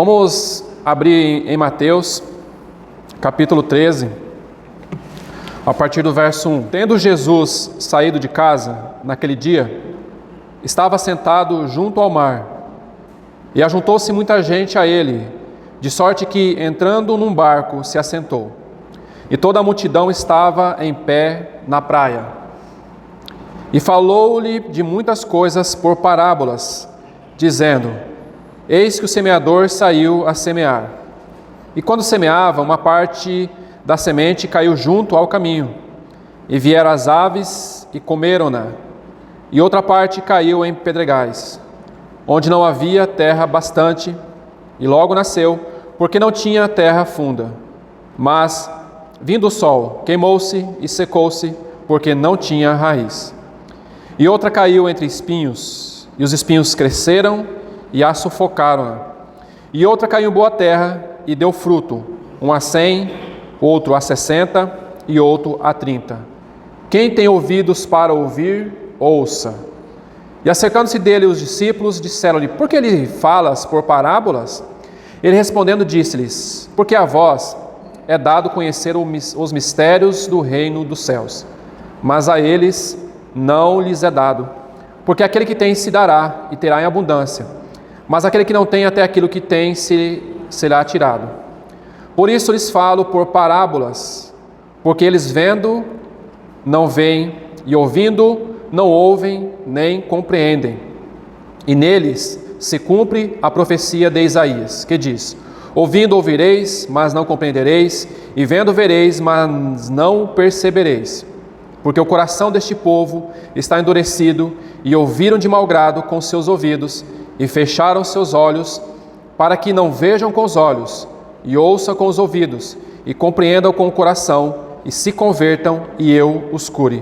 Vamos abrir em Mateus, capítulo 13, a partir do verso 1. Tendo Jesus saído de casa naquele dia, estava sentado junto ao mar, e ajuntou-se muita gente a ele, de sorte que, entrando num barco, se assentou. E toda a multidão estava em pé na praia. E falou-lhe de muitas coisas por parábolas, dizendo: Eis que o semeador saiu a semear. E quando semeava, uma parte da semente caiu junto ao caminho, e vieram as aves e comeram-na. E outra parte caiu em pedregais, onde não havia terra bastante, e logo nasceu, porque não tinha terra funda. Mas, vindo o sol, queimou-se e secou-se, porque não tinha raiz. E outra caiu entre espinhos, e os espinhos cresceram e a sufocaram. E outra caiu em boa terra e deu fruto, um a 100, outro a 60 e outro a 30. Quem tem ouvidos para ouvir, ouça. E acercando-se dele os discípulos, disseram-lhe: Por que lhe falas por parábolas? Ele respondendo disse-lhes: Porque a vós é dado conhecer os mistérios do reino dos céus, mas a eles não lhes é dado. Porque aquele que tem se dará e terá em abundância, mas aquele que não tem, até aquilo que tem será tirado. Por isso lhes falo por parábolas, porque eles vendo não veem, e ouvindo não ouvem nem compreendem. E neles se cumpre a profecia de Isaías, que diz: Ouvindo ouvireis, mas não compreendereis, e vendo vereis, mas não percebereis. Porque o coração deste povo está endurecido, e ouviram de mau grado com seus ouvidos, e fecharam seus olhos, para que não vejam com os olhos, e ouçam com os ouvidos, e compreendam com o coração, e se convertam, e eu os cure.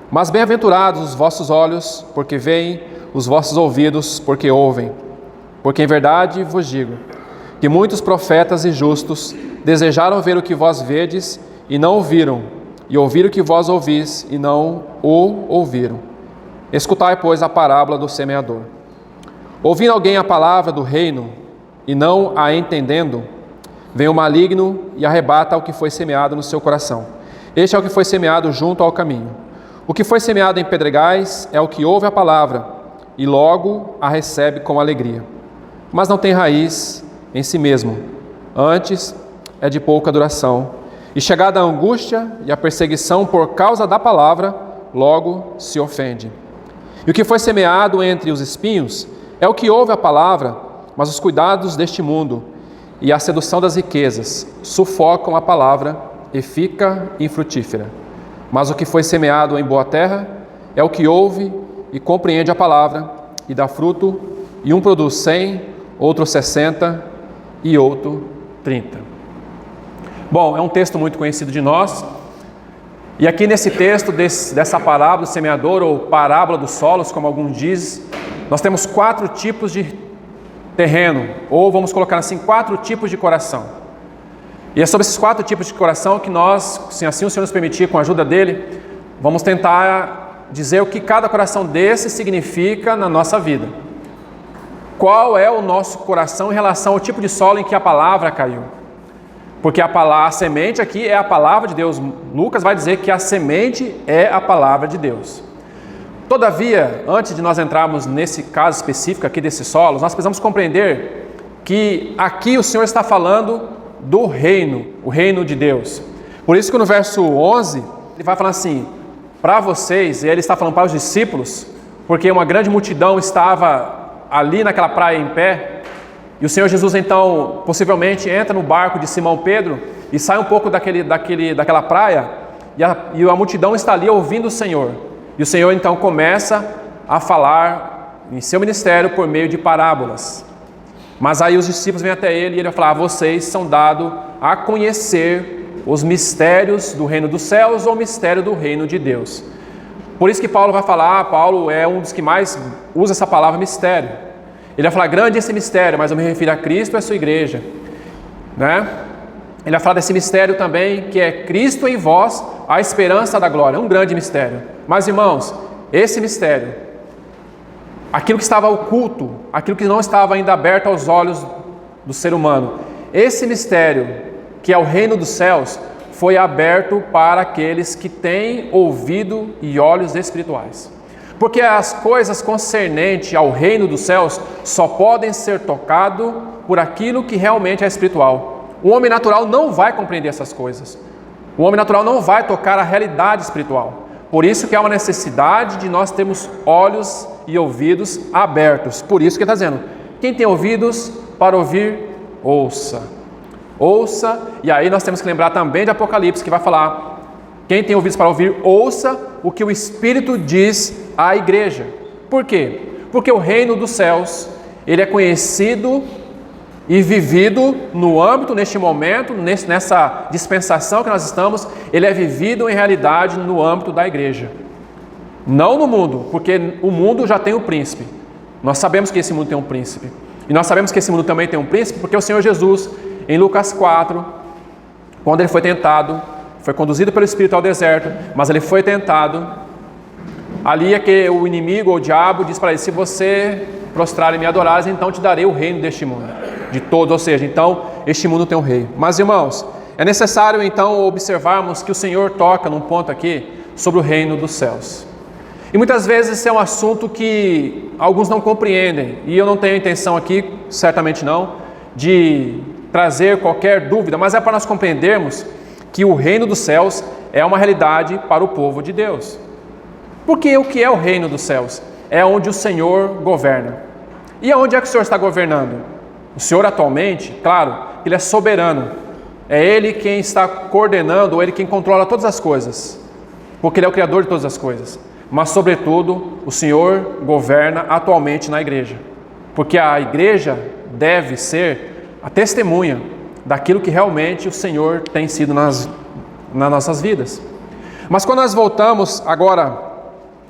Mas bem-aventurados os vossos olhos, porque veem, os vossos ouvidos, porque ouvem. Porque em verdade vos digo, que muitos profetas e justos desejaram ver o que vós vedes, e não ouviram, e ouvir o que vós ouvis, e não o ouviram. Escutai, pois, a parábola do semeador. Ouvindo alguém a palavra do reino, e não a entendendo, vem o maligno e arrebata o que foi semeado no seu coração. Este é o que foi semeado junto ao caminho. O que foi semeado em pedregais é o que ouve a palavra, e logo a recebe com alegria. Mas não tem raiz em si mesmo, antes é de pouca duração. E chegada a angústia e a perseguição por causa da palavra, logo se ofende. E o que foi semeado entre os espinhos é o que ouve a palavra, mas os cuidados deste mundo e a sedução das riquezas sufocam a palavra e fica infrutífera. Mas o que foi semeado em boa terra é o que ouve e compreende a palavra e dá fruto, e um produz 100, outro 60 e outro 30. Bom, é um texto muito conhecido de nós, e aqui nesse texto dessa parábola do semeador, ou parábola dos solos, como alguns dizem, nós temos 4 tipos de terreno, ou vamos colocar assim, 4 tipos de coração. E é sobre esses 4 tipos de coração que nós, se assim o Senhor nos permitir, com a ajuda dele, vamos tentar dizer o que cada coração desse significa na nossa vida. Qual é o nosso coração em relação ao tipo de solo em que a palavra caiu? Porque a semente aqui é a palavra de Deus. Lucas vai dizer que a semente é a palavra de Deus. Todavia, antes de nós entrarmos nesse caso específico aqui desses solos, nós precisamos compreender que aqui o Senhor está falando do reino, o reino de Deus. Por isso que no verso 11, ele vai falar assim: para vocês, e ele está falando para os discípulos, porque uma grande multidão estava ali naquela praia em pé, e o Senhor Jesus então possivelmente entra no barco de Simão Pedro e sai um pouco daquela praia, e a multidão está ali ouvindo o Senhor. E o Senhor então começa a falar em seu ministério por meio de parábolas. Mas aí os discípulos vêm até ele e ele vai falar: vocês são dados a conhecer os mistérios do reino dos céus ou o mistério do reino de Deus. Por isso que Paulo vai falar, Paulo é um dos que mais usa essa palavra mistério. Ele vai falar: grande esse mistério, mas eu me refiro a Cristo e a sua igreja, né? Ele vai falar desse mistério também, que é Cristo em vós, a esperança da glória. É um grande mistério. Mas, irmãos, esse mistério, aquilo que estava oculto, aquilo que não estava ainda aberto aos olhos do ser humano. Esse mistério, que é o reino dos céus, foi aberto para aqueles que têm ouvido e olhos espirituais. Porque as coisas concernentes ao reino dos céus só podem ser tocadas por aquilo que realmente é espiritual. O homem natural não vai compreender essas coisas. O homem natural não vai tocar a realidade espiritual. Por isso que há uma necessidade de nós termos olhos e ouvidos abertos. Por isso que ele está dizendo, quem tem ouvidos para ouvir, ouça. Ouça, e aí nós temos que lembrar também de Apocalipse, que vai falar, quem tem ouvidos para ouvir, ouça o que o Espírito diz à igreja. Por quê? Porque o reino dos céus, ele é conhecido e vivido no âmbito, neste momento, nessa dispensação que nós estamos, ele é vivido em realidade no âmbito da igreja. Não no mundo, porque o mundo já tem um príncipe. Nós sabemos que esse mundo tem um príncipe. E nós sabemos que esse mundo também tem um príncipe, porque o Senhor Jesus, em Lucas 4, quando ele foi tentado, foi conduzido pelo Espírito ao deserto, mas ele foi tentado. Ali é que o inimigo ou o diabo diz para ele, se você prostrar e me adorares, então te darei o reino deste mundo, de todo, ou seja, então este mundo tem um rei. Mas irmãos, é necessário então observarmos que o Senhor toca num ponto aqui sobre o reino dos céus. E muitas vezes esse é um assunto que alguns não compreendem, e eu não tenho intenção aqui, certamente não, de trazer qualquer dúvida, mas é para nós compreendermos que o reino dos céus é uma realidade para o povo de Deus. Porque o que é o reino dos céus? É onde o Senhor governa. E aonde é que o Senhor está governando? O Senhor atualmente, claro, Ele é soberano. É Ele quem está coordenando, ou Ele quem controla todas as coisas. Porque Ele é o Criador de todas as coisas. Mas, sobretudo, o Senhor governa atualmente na igreja. Porque a igreja deve ser a testemunha daquilo que realmente o Senhor tem sido nas nossas vidas. Mas quando nós voltamos agora,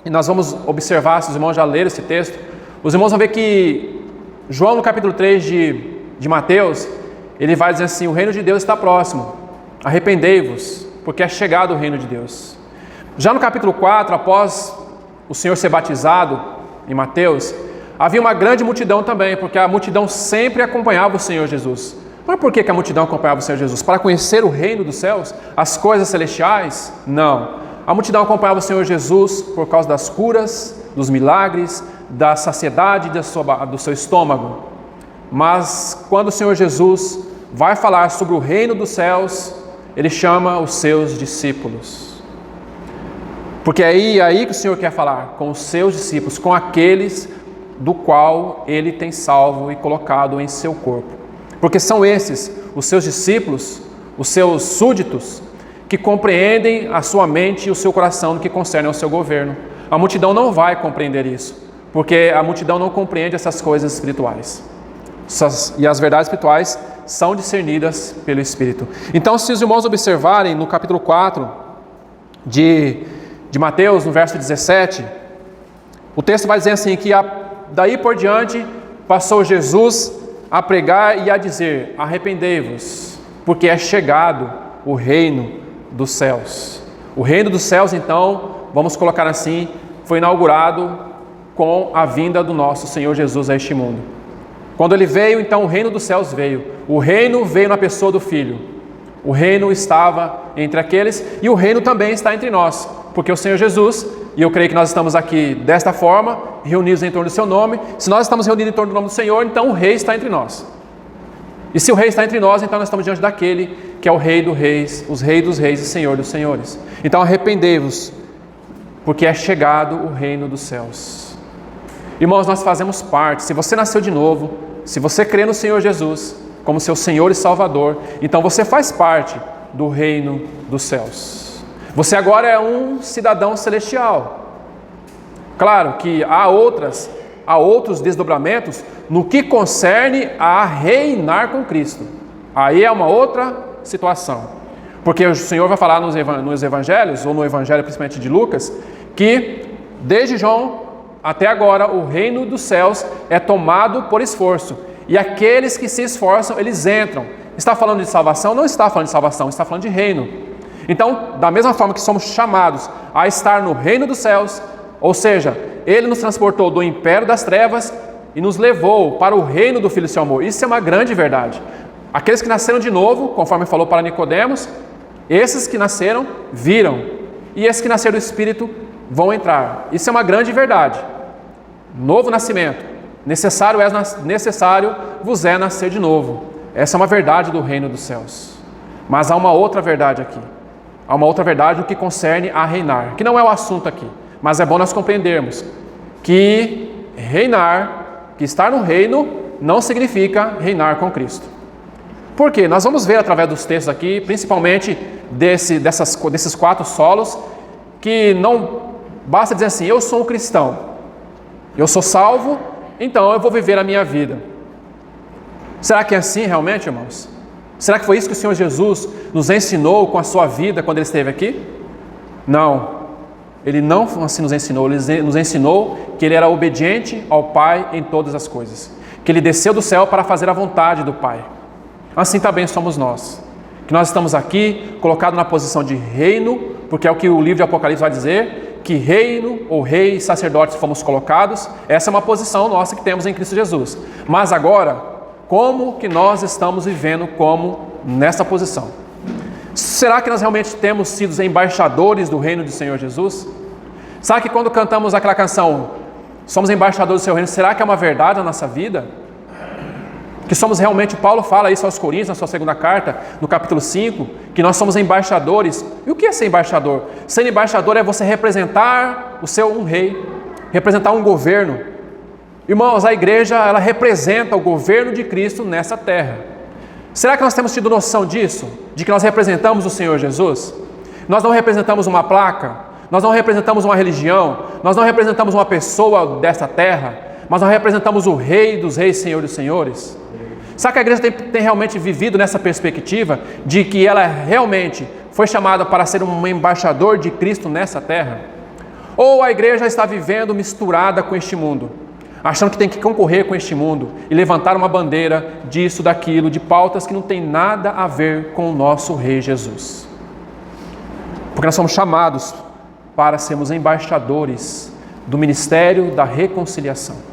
e nós vamos observar, se os irmãos já leram esse texto, os irmãos vão ver que João no capítulo 3 de Mateus, ele vai dizer assim, o reino de Deus está próximo, arrependei-vos, porque é chegado o reino de Deus. Já no capítulo 4, após o Senhor ser batizado, em Mateus, havia uma grande multidão também, porque a multidão sempre acompanhava o Senhor Jesus. Mas por que a multidão acompanhava o Senhor Jesus? Para conhecer o reino dos céus? As coisas celestiais? Não. A multidão acompanhava o Senhor Jesus por causa das curas, dos milagres, da saciedade do seu estômago. Mas quando o Senhor Jesus vai falar sobre o reino dos céus, Ele chama os seus discípulos. Porque é aí que o Senhor quer falar, com os seus discípulos, com aqueles do qual Ele tem salvo e colocado em seu corpo. Porque são esses, os seus discípulos, os seus súditos, que compreendem a sua mente e o seu coração no que concerne ao seu governo. A multidão não vai compreender isso, porque a multidão não compreende essas coisas espirituais. E as verdades espirituais são discernidas pelo Espírito. Então, se os irmãos observarem no capítulo 4 de Mateus, no verso 17, o texto vai dizer assim, que daí por diante passou Jesus a pregar e a dizer, arrependei-vos, porque é chegado o reino dos céus. O reino dos céus, então, vamos colocar assim, foi inaugurado com a vinda do nosso Senhor Jesus a este mundo. Quando Ele veio, então o reino dos céus veio. O reino veio na pessoa do Filho. O reino estava entre aqueles e o reino também está entre nós. Porque o Senhor Jesus, e eu creio que nós estamos aqui desta forma, reunidos em torno do seu nome. Se nós estamos reunidos em torno do nome do Senhor, então o Rei está entre nós. E se o Rei está entre nós, então nós estamos diante daquele que é o Rei dos Reis, os Reis dos Reis e Senhor dos Senhores. Então arrependei-vos, porque é chegado o reino dos céus. Irmãos, nós fazemos parte, se você nasceu de novo, se você crê no Senhor Jesus como seu Senhor e Salvador, então você faz parte do reino dos céus. Você agora é um cidadão celestial. Claro que há outros desdobramentos no que concerne a reinar com Cristo. Aí é uma outra situação. Porque o Senhor vai falar nos evangelhos, ou no evangelho principalmente de Lucas, que desde João até agora o reino dos céus é tomado por esforço. E aqueles que se esforçam, eles entram. Está falando de salvação? Não está falando de salvação, está falando de reino. Então, da mesma forma que somos chamados a estar no reino dos céus, ou seja, Ele nos transportou do império das trevas e nos levou para o reino do Filho do seu amor. Isso é uma grande verdade. Aqueles que nasceram de novo, conforme falou para Nicodemos, esses que nasceram viram, e esses que nasceram do Espírito vão entrar. Isso é uma grande verdade. Novo nascimento. Necessário vos é nascer de novo. Essa é uma verdade do reino dos céus. Mas há uma outra verdade aqui. Há uma outra verdade no que concerne a reinar, que não é o assunto aqui, mas é bom nós compreendermos que reinar, que estar no reino, não significa reinar com Cristo. Por quê? Nós vamos ver através dos textos aqui, principalmente desses 4 solos, que não basta dizer assim, eu sou um cristão, eu sou salvo, então eu vou viver a minha vida. Será que é assim realmente, irmãos? Será que foi isso que o Senhor Jesus nos ensinou com a sua vida quando Ele esteve aqui? Não. Ele não assim nos ensinou. Ele nos ensinou que Ele era obediente ao Pai em todas as coisas. Que Ele desceu do céu para fazer a vontade do Pai. Assim também somos nós. Que nós estamos aqui colocados na posição de reino, porque é o que o livro de Apocalipse vai dizer, que reino ou rei e sacerdotes fomos colocados. Essa é uma posição nossa que temos em Cristo Jesus. Mas agora, como que nós estamos vivendo como nessa posição? Será que nós realmente temos sido embaixadores do reino do Senhor Jesus? Será que quando cantamos aquela canção, somos embaixadores do seu reino, será que é uma verdade na nossa vida? Que somos realmente, Paulo fala isso aos Coríntios, na sua segunda carta, no capítulo 5, que nós somos embaixadores. E o que é ser embaixador? Ser embaixador é você representar um rei, representar um governo. Irmãos, a igreja, ela representa o governo de Cristo nessa terra. Será que nós temos tido noção disso? De que nós representamos o Senhor Jesus? Nós não representamos uma placa, nós não representamos uma religião, nós não representamos uma pessoa desta terra, mas nós representamos o Rei dos Reis, Senhor dos Senhores. Será que a igreja tem realmente vivido nessa perspectiva de que ela realmente foi chamada para ser um embaixador de Cristo nessa terra? Ou a igreja está vivendo misturada com este mundo, achando que tem que concorrer com este mundo e levantar uma bandeira disso, daquilo, de pautas que não tem nada a ver com o nosso Rei Jesus? Porque nós somos chamados para sermos embaixadores do ministério da reconciliação.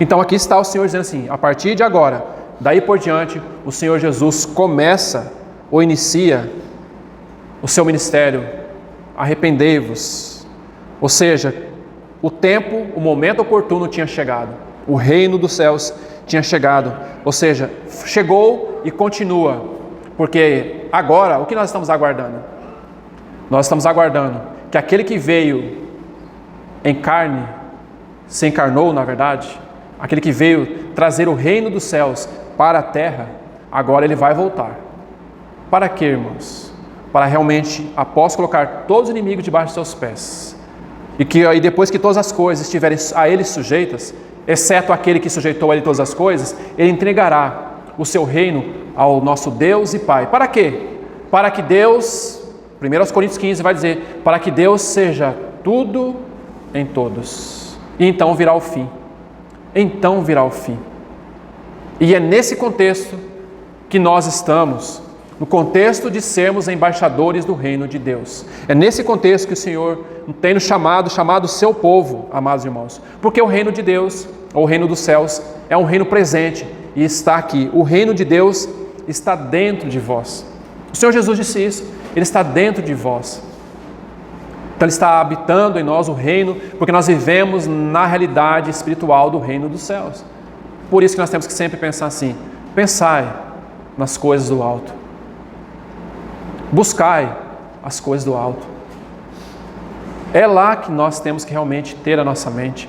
Então aqui está o Senhor dizendo assim, a partir de agora, daí por diante, o Senhor Jesus começa ou inicia o seu ministério, arrependei-vos. Ou seja, o tempo, o momento oportuno tinha chegado. O reino dos céus tinha chegado. Ou seja, chegou e continua. Porque agora, o que nós estamos aguardando? Nós estamos aguardando que aquele que veio em carne, se encarnou na verdade, aquele que veio trazer o reino dos céus para a terra, agora ele vai voltar. Para quê, irmãos? Para realmente, após colocar todos os inimigos debaixo de seus pés, e que aí depois que todas as coisas estiverem a ele sujeitas, exceto aquele que sujeitou a ele todas as coisas, ele entregará o seu reino ao nosso Deus e Pai. Para quê? Para que Deus, 1 Coríntios 15 vai dizer, para que Deus seja tudo em todos. E então virá o fim. Então virá o fim. E é nesse contexto que nós estamos, no contexto de sermos embaixadores do reino de Deus. É nesse contexto que o Senhor tem nos chamado o seu povo, amados irmãos. Porque o reino de Deus, ou o reino dos céus, é um reino presente e está aqui. O reino de Deus está dentro de vós. O Senhor Jesus disse isso, Ele está dentro de vós. Então Ele está habitando em nós o reino, porque nós vivemos na realidade espiritual do reino dos céus. Por isso que nós temos que sempre pensar assim, pensai nas coisas do alto. Buscai as coisas do alto. É lá que nós temos que realmente ter a nossa mente.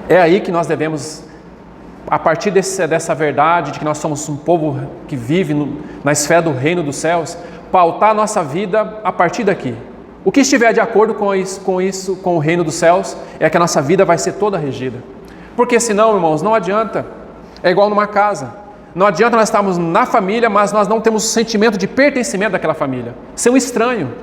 É aí que nós devemos, a partir dessa verdade de que nós somos um povo que vive na esfera do reino dos céus, pautar a nossa vida a partir daqui. O que estiver de acordo com o reino dos céus, é que a nossa vida vai ser toda regida. Porque senão, irmãos, não adianta. É igual numa casa. Não adianta nós estarmos na família, mas nós não temos o sentimento de pertencimento daquela família. Ser um estranho.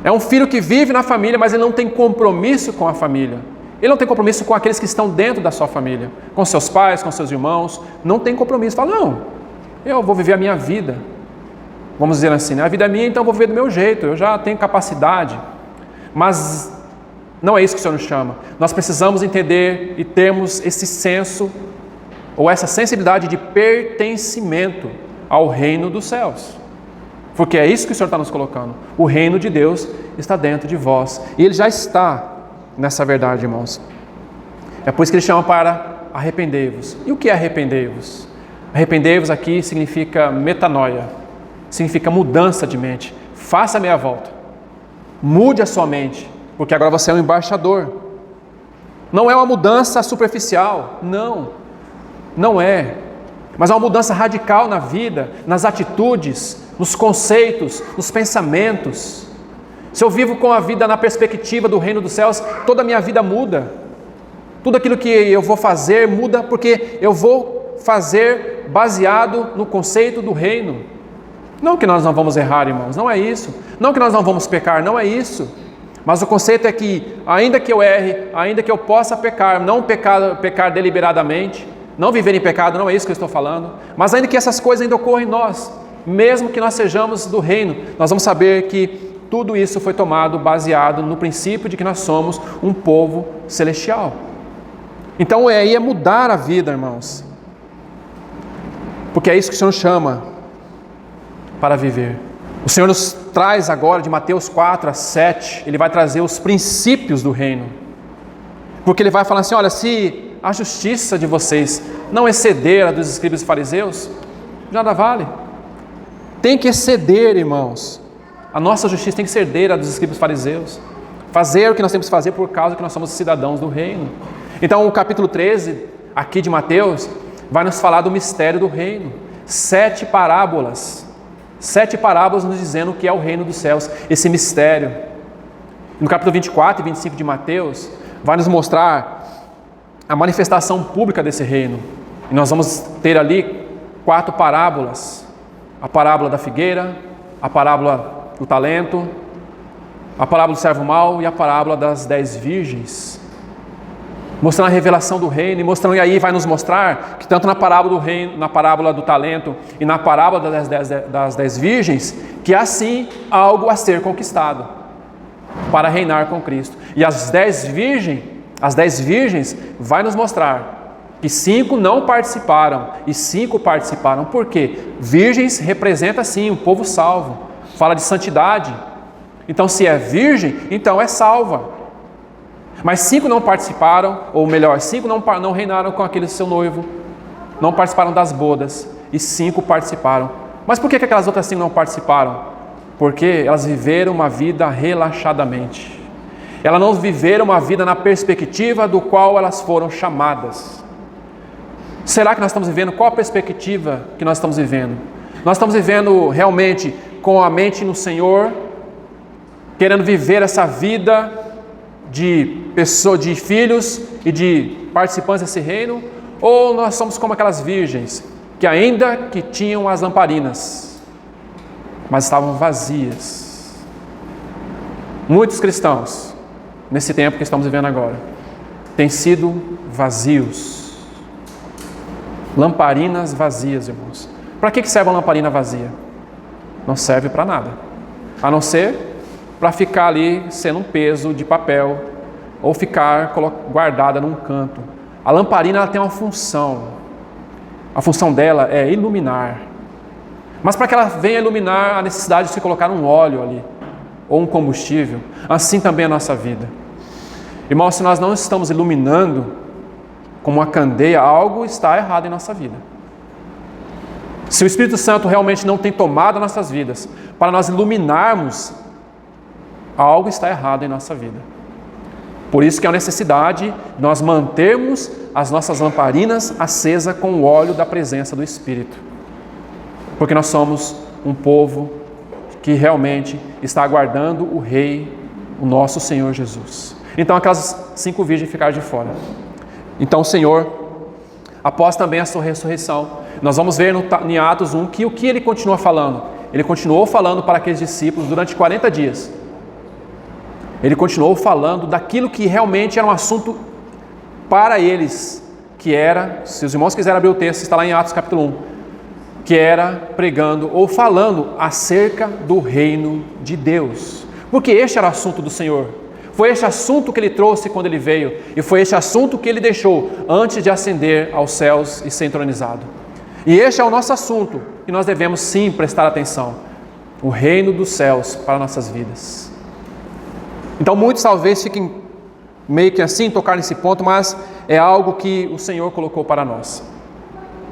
É um filho que vive na família, mas ele não tem compromisso com a família. Ele não tem compromisso com aqueles que estão dentro da sua família. Com seus pais, com seus irmãos. Não tem compromisso. Fala, não, eu vou viver a minha vida. Vamos dizer assim, né? A vida é minha, então eu vou viver do meu jeito. Eu já tenho capacidade. Mas Não é isso que o Senhor nos chama. Nós precisamos entender e termos esse senso, ou essa sensibilidade de pertencimento ao reino dos céus. Porque é isso que o Senhor está nos colocando. O reino de Deus está dentro de vós. E Ele já está nessa verdade, irmãos. É por isso que Ele chama para arrependei-vos. E o que é arrependei-vos? Arrependei-vos aqui significa metanoia. Significa mudança de mente. Faça a meia volta. Mude a sua mente. Porque agora você é um embaixador. Não é uma mudança superficial. Não é. Mas é uma mudança radical na vida, nas atitudes, nos conceitos, nos pensamentos. Se eu vivo com a vida na perspectiva do reino dos céus, toda a minha vida muda. Tudo aquilo que eu vou fazer muda porque eu vou fazer baseado no conceito do reino. Não que nós não vamos errar, irmãos, não é isso. Não que nós não vamos pecar, não é isso. Mas o conceito é que, ainda que eu erre, ainda que eu possa pecar, não pecar deliberadamente, não viver em pecado, não é isso que eu estou falando, mas ainda que essas coisas ainda ocorram em nós, mesmo que nós sejamos do reino, nós vamos saber que tudo isso foi tomado baseado no princípio de que nós somos um povo celestial. Então aí é mudar a vida, irmãos, porque é isso que o Senhor chama para viver. O Senhor nos traz agora, de Mateus 4 a 7, Ele vai trazer os princípios do reino, porque Ele vai falar assim, olha, se a justiça de vocês não exceder a dos escribas e fariseus, nada vale. Tem que exceder, irmãos. A nossa justiça tem que exceder a dos escribas e fariseus. Fazer o que nós temos que fazer por causa que nós somos cidadãos do reino. Então o capítulo 13, aqui de Mateus, vai nos falar do mistério do reino. 7 parábolas nos dizendo o que é o reino dos céus, esse mistério. No capítulo 24 e 25 de Mateus, vai nos mostrar a manifestação pública desse reino. E nós vamos ter ali 4 parábolas. A parábola da figueira, a parábola do talento, a parábola do servo mau e a parábola das 10 virgens. Mostrando a revelação do reino, e aí vai nos mostrar que tanto na parábola do reino, na parábola do talento e na parábola das 10 virgens, que há sim algo a ser conquistado para reinar com Cristo. E as 10 virgens vai nos mostrar que 5 não participaram e 5 participaram. Por quê? Virgens representa sim o povo salvo. Fala de santidade. Então se é virgem, então é salva. Mas 5 não participaram, ou melhor, 5 não reinaram com aquele seu noivo, não participaram das bodas, e 5 participaram. Mas por que aquelas outras 5 não participaram? Porque elas viveram uma vida relaxadamente. Elas não viveram uma vida na perspectiva do qual elas foram chamadas. Será que nós estamos vivendo? Qual a perspectiva que nós estamos vivendo? Nós estamos vivendo realmente com a mente no Senhor, querendo viver essa vida de filhos e de participantes desse reino? Ou nós somos como aquelas virgens que ainda que tinham as lamparinas, mas estavam vazias? Muitos cristãos, nesse tempo que estamos vivendo agora, têm sido vazios. Lamparinas vazias, irmãos. Para que serve uma lamparina vazia? Não serve para nada, a não ser para ficar ali sendo um peso de papel ou ficar guardada num canto. A lamparina ela tem uma função. A função dela é iluminar. Mas para que ela venha iluminar, a necessidade de se colocar um óleo ali, ou um combustível. Assim também é a nossa vida. Irmãos, se nós não estamos iluminando como uma candeia, algo está errado em nossa vida. Se o Espírito Santo realmente não tem tomado nossas vidas, para nós iluminarmos, algo está errado em nossa vida. Por isso que há necessidade de nós mantermos as nossas lamparinas acesas com o óleo da presença do Espírito. Porque nós somos um povo que realmente está aguardando o Rei, o nosso Senhor Jesus. Então aquelas 5 virgens ficaram de fora. Então o Senhor, após também a sua ressurreição, nós vamos ver em Atos 1 que o que Ele continua falando? Ele continuou falando para aqueles discípulos durante 40 dias. Ele continuou falando daquilo que realmente era um assunto para eles, que era, se os irmãos quiserem abrir o texto, está lá em Atos capítulo 1, que era pregando ou falando acerca do reino de Deus. Porque este era o assunto do Senhor. Foi este assunto que ele trouxe quando ele veio, e foi este assunto que ele deixou antes de ascender aos céus e ser entronizado. E este é o nosso assunto, e nós devemos sim prestar atenção: o reino dos céus para nossas vidas. Então muitos talvez fiquem meio que assim, tocar nesse ponto, mas é algo que o Senhor colocou para nós.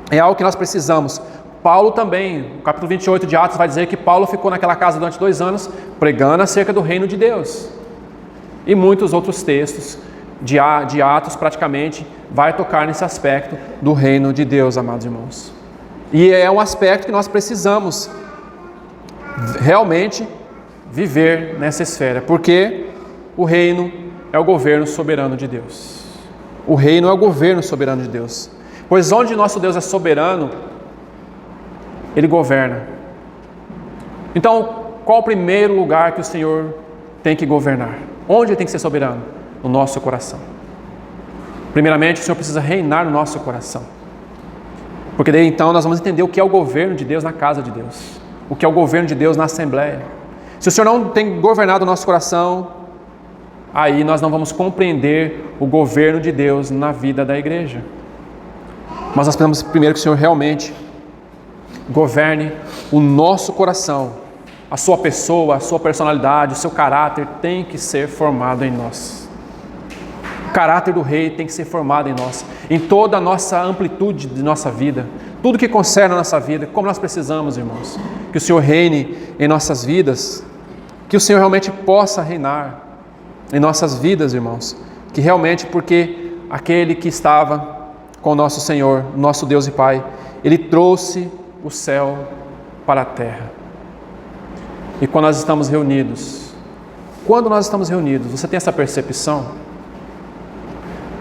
É algo que nós precisamos. Paulo também, no capítulo 28 de Atos, vai dizer que Paulo ficou naquela casa durante 2 anos, pregando acerca do reino de Deus. E muitos outros textos de Atos, praticamente, vai tocar nesse aspecto do reino de Deus, amados irmãos. E é um aspecto que nós precisamos realmente viver nessa esfera, porque o reino é o governo soberano de Deus. O reino é o governo soberano de Deus. Pois onde nosso Deus é soberano, Ele governa. Então, qual o primeiro lugar que o Senhor tem que governar? Onde Ele tem que ser soberano? No nosso coração. Primeiramente, o Senhor precisa reinar no nosso coração. Porque daí então nós vamos entender o que é o governo de Deus na casa de Deus. O que é o governo de Deus na Assembleia. Se o Senhor não tem governado o nosso coração, aí nós não vamos compreender o governo de Deus na vida da igreja. Mas nós precisamos primeiro que o Senhor realmente governe o nosso coração. A sua pessoa, a sua personalidade, o seu caráter tem que ser formado em nós. O caráter do rei tem que ser formado em nós, em toda a nossa amplitude de nossa vida, tudo que concerne a nossa vida, como nós precisamos, irmãos, que o Senhor reine em nossas vidas, que o Senhor realmente possa reinar em nossas vidas, irmãos, que realmente, porque aquele que estava com o nosso Senhor, nosso Deus e Pai, Ele trouxe o céu para a terra. E quando nós estamos reunidos, você tem essa percepção?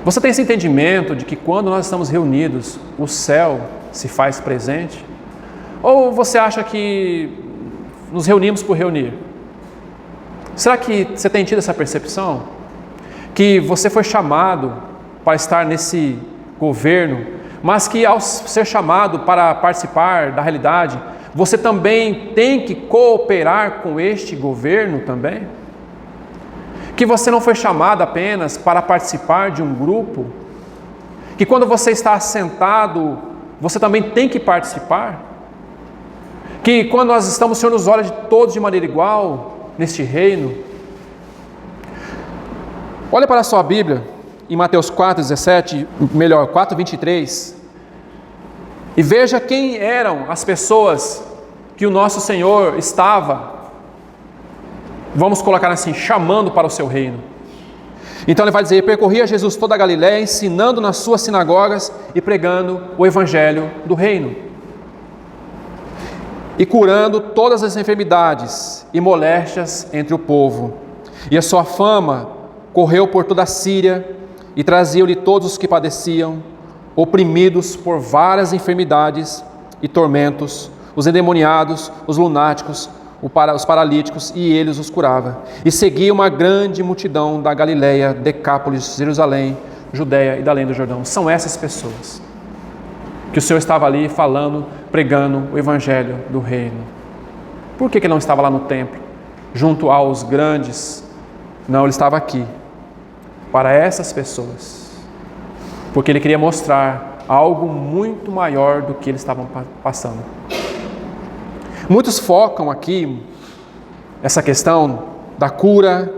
Você tem esse entendimento de que quando nós estamos reunidos, o céu se faz presente? Ou você acha que nos reunimos por reunir? Será que você tem tido essa percepção? Que você foi chamado para estar nesse governo, mas que ao ser chamado para participar da realidade, você também tem que cooperar com este governo também? Que você não foi chamado apenas para participar de um grupo, que quando você está assentado, você também tem que participar? Que quando nós estamos, o Senhor nos olha de todos de maneira igual neste reino? Olha para a sua Bíblia, em Mateus 4:23, e veja quem eram as pessoas que o nosso Senhor estava, vamos colocar assim, chamando para o seu reino. Então ele vai dizer: percorria Jesus toda a Galiléia, ensinando nas suas sinagogas e pregando o evangelho do reino, e curando todas as enfermidades e moléstias entre o povo. E a sua fama correu por toda a Síria, e traziam-lhe todos os que padeciam, oprimidos por várias enfermidades e tormentos, os endemoniados, os lunáticos, os paralíticos, e ele os curava. E seguia uma grande multidão da Galiléia, Decápolis, Jerusalém, Judeia e da além do Jordão. São essas pessoas que o Senhor estava ali falando, pregando o evangelho do reino. Por que ele não estava lá no templo, junto aos grandes? Não, ele estava aqui, para essas pessoas, porque ele queria mostrar algo muito maior do que eles estavam passando. Muitos focam aqui essa questão da cura,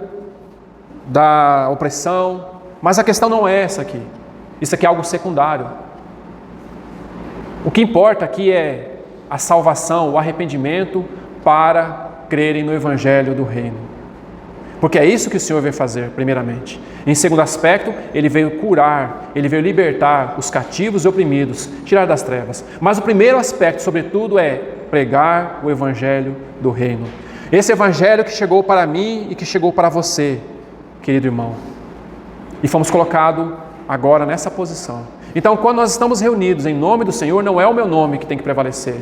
da opressão, mas a questão não é essa aqui. Isso aqui é algo secundário. O que importa aqui é a salvação, o arrependimento para crerem no evangelho do reino. Porque é isso que o Senhor veio fazer, primeiramente. Em segundo aspecto, Ele veio curar, Ele veio libertar os cativos e oprimidos, tirar das trevas. Mas o primeiro aspecto, sobretudo, é pregar o evangelho do reino. Esse evangelho que chegou para mim e que chegou para você, querido irmão. E fomos colocados agora nessa posição. Então, quando nós estamos reunidos em nome do Senhor, não é o meu nome que tem que prevalecer.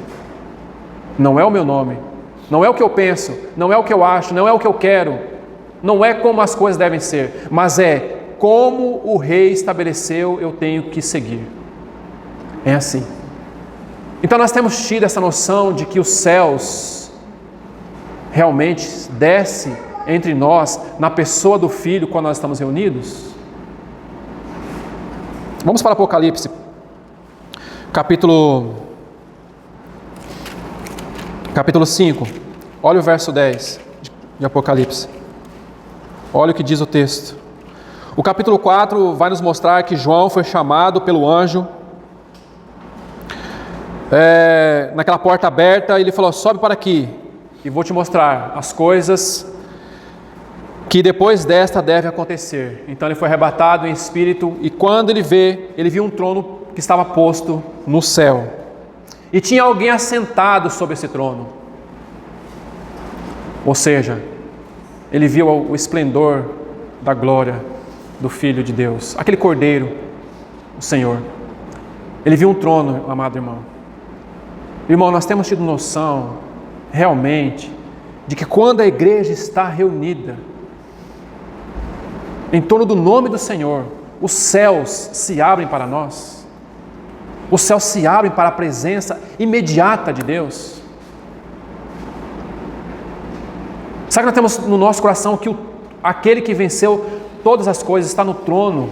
Não é o meu nome. Não é o que eu penso, não é o que eu acho, não é o que eu quero. Não é como as coisas devem ser, mas é como o rei estabeleceu, eu tenho que seguir. É assim. Então nós temos tido essa noção de que os céus realmente desce entre nós, na pessoa do Filho, quando nós estamos reunidos? Vamos para Apocalipse, capítulo 5. Olha o verso 10 de Apocalipse. Olha o que diz o texto. O capítulo 4 vai nos mostrar que João foi chamado pelo anjo, naquela porta aberta, ele falou: sobe para aqui, e vou te mostrar as coisas que depois desta deve acontecer. Então ele foi arrebatado em espírito, e quando ele viu um trono que estava posto no céu, e tinha alguém assentado sobre esse trono. Ou seja, ele viu o esplendor da glória do Filho de Deus, aquele Cordeiro, o Senhor. Ele viu um trono, amado irmão. Irmão, nós temos tido noção, realmente, de que quando a igreja está reunida em torno do nome do Senhor, os céus se abrem para nós. Os céus se abrem para a presença imediata de Deus. Sabe que nós temos no nosso coração que aquele que venceu todas as coisas está no trono?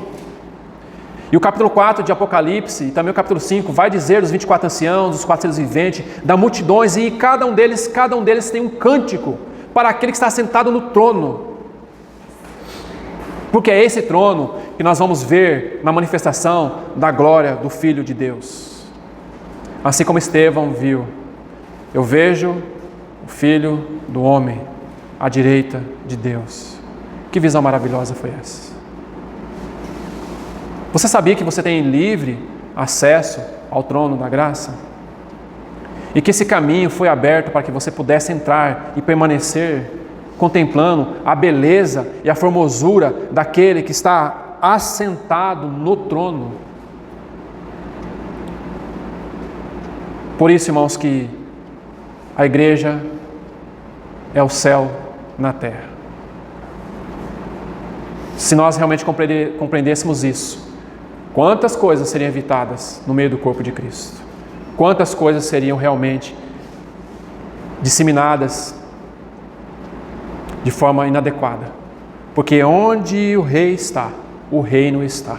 E o capítulo 4 de Apocalipse, e também o capítulo 5, vai dizer dos 24 anciãos, dos 4 seres viventes, da multidões, e cada um deles tem um cântico para aquele que está sentado no trono. Porque é esse trono que nós vamos ver na manifestação da glória do Filho de Deus. Assim como Estevão viu: eu vejo o Filho do Homem à direita de Deus. Que visão maravilhosa foi essa? Você sabia que você tem livre acesso ao trono da graça? E que esse caminho foi aberto para que você pudesse entrar e permanecer contemplando a beleza e a formosura daquele que está assentado no trono. Por isso, irmãos, que a igreja é o céu na terra. Se nós realmente compreendêssemos isso, quantas coisas seriam evitadas no meio do corpo de Cristo? Quantas coisas seriam realmente disseminadas de forma inadequada? Porque onde o rei está, o reino está.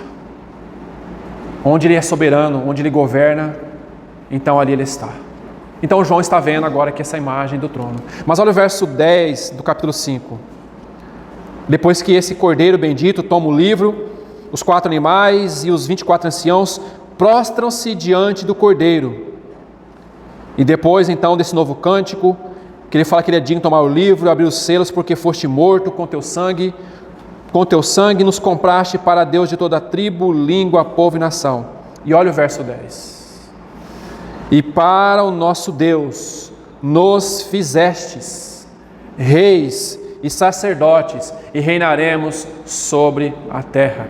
Onde ele é soberano, onde ele governa, então ali ele está. Então João está vendo agora aqui essa imagem do trono. Mas olha o verso 10 do capítulo 5. Depois que esse Cordeiro bendito toma o livro, os 4 animais e os 24 anciãos prostram-se diante do Cordeiro. E depois então desse novo cântico, que ele fala que ele é digno de tomar o livro e abrir os selos, porque foste morto com teu sangue nos compraste para Deus de toda tribo, língua, povo e nação. E olha o verso 10. E para o nosso Deus nos fizestes reis e sacerdotes, e reinaremos sobre a terra.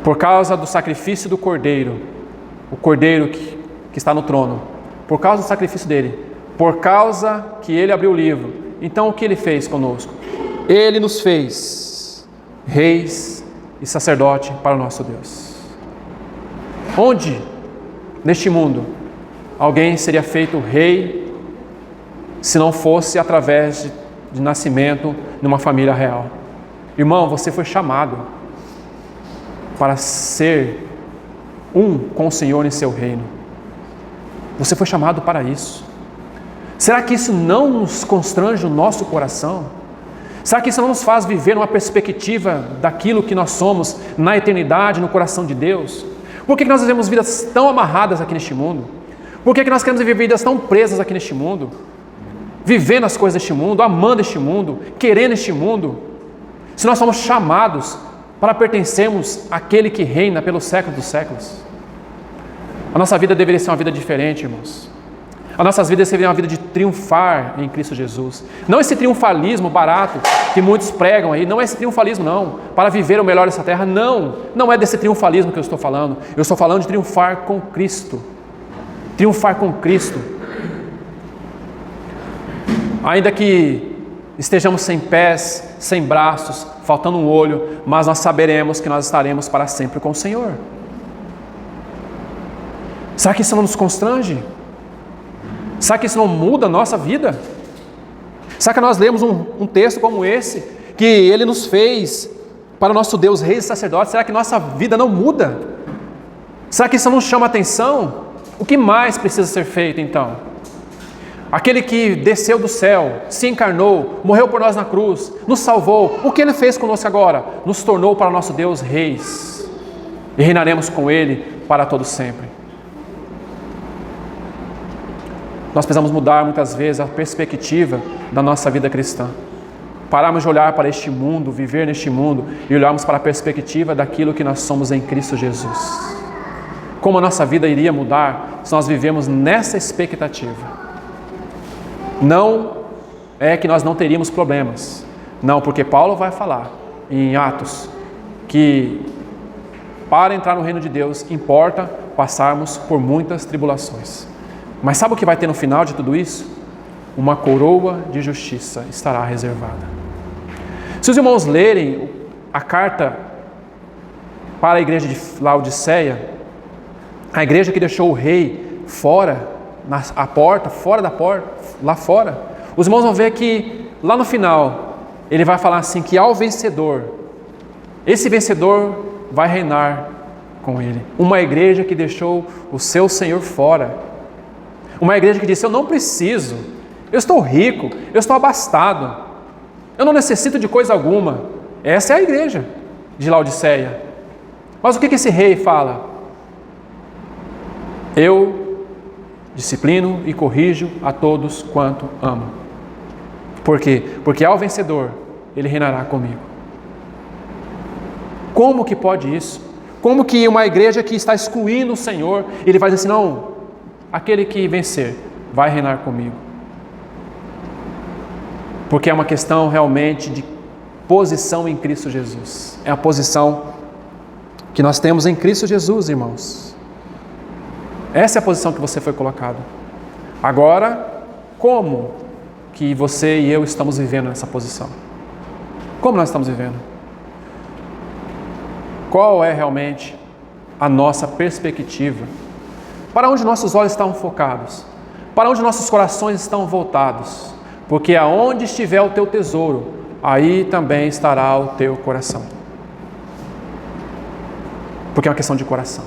Por causa do sacrifício do Cordeiro, o Cordeiro que está no trono, por causa do sacrifício dele, por causa que ele abriu o livro, então o que ele fez conosco? Ele nos fez reis e sacerdote para o nosso Deus. Onde, neste mundo, alguém seria feito rei se não fosse através de nascimento numa família real? Irmão, você foi chamado para ser um com o Senhor em seu reino. Você foi chamado para isso. Será que isso não nos constrange o nosso coração? Será que isso não nos faz viver uma perspectiva daquilo que nós somos na eternidade, no coração de Deus? Por que nós vivemos vidas tão amarradas aqui neste mundo? Por que nós queremos viver vidas tão presas aqui neste mundo? Vivendo as coisas deste mundo, amando este mundo, querendo este mundo, se nós somos chamados para pertencermos àquele que reina pelos séculos dos séculos. A nossa vida deveria ser uma vida diferente, irmãos. A nossa vida seria uma vida de triunfar em Cristo Jesus. Não esse triunfalismo barato que muitos pregam aí, não é esse triunfalismo não, para viver o melhor dessa terra, não é desse triunfalismo que eu estou falando. Eu estou falando de triunfar com Cristo. Triunfar com Cristo. Ainda que estejamos sem pés, sem braços, faltando um olho, mas nós saberemos que nós estaremos para sempre com o Senhor. Será que isso não nos constrange? Será que isso não muda a nossa vida? Será que nós lemos um texto como esse, que Ele nos fez para o nosso Deus, reis e sacerdotes? Será que nossa vida não muda? Será que isso não chama atenção? O que mais precisa ser feito então? Aquele que desceu do céu, se encarnou, morreu por nós na cruz, nos salvou, o que Ele fez conosco agora? Nos tornou para o nosso Deus reis, e reinaremos com Ele para todo sempre. Nós precisamos mudar muitas vezes a perspectiva da nossa vida cristã. Pararmos de olhar para este mundo, viver neste mundo, e olharmos para a perspectiva daquilo que nós somos em Cristo Jesus. Como a nossa vida iria mudar se nós vivemos nessa expectativa? Não é que nós não teríamos problemas. Não, porque Paulo vai falar em Atos que para entrar no reino de Deus importa passarmos por muitas tribulações. Mas sabe o que vai ter no final de tudo isso? Uma coroa de justiça estará reservada. Se os irmãos lerem a carta para a igreja de Laodiceia, a igreja que deixou o rei fora, a porta, fora da porta, lá fora, os irmãos vão ver que lá no final, ele vai falar assim, que ao vencedor, esse vencedor vai reinar com ele. Uma igreja que deixou o seu Senhor fora. Uma igreja que disse, eu não preciso, eu estou rico, eu estou abastado, eu não necessito de coisa alguma. Essa é a igreja de Laodiceia. Mas o que esse rei fala? Eu disciplino e corrijo a todos quanto amo. Por quê? Porque ao vencedor, ele reinará comigo. Como que pode isso? Como que uma igreja que está excluindo o Senhor, ele vai dizer assim, não, aquele que vencer vai reinar comigo? Porque é uma questão realmente de posição em Cristo Jesus. É a posição que nós temos em Cristo Jesus, irmãos. Essa é a posição que você foi colocado. Agora, como que você e eu estamos vivendo nessa posição? Como nós estamos vivendo? Qual é realmente a nossa perspectiva? Para onde nossos olhos estão focados? Para onde nossos corações estão voltados? Porque aonde estiver o teu tesouro, aí também estará o teu coração. Porque é uma questão de coração.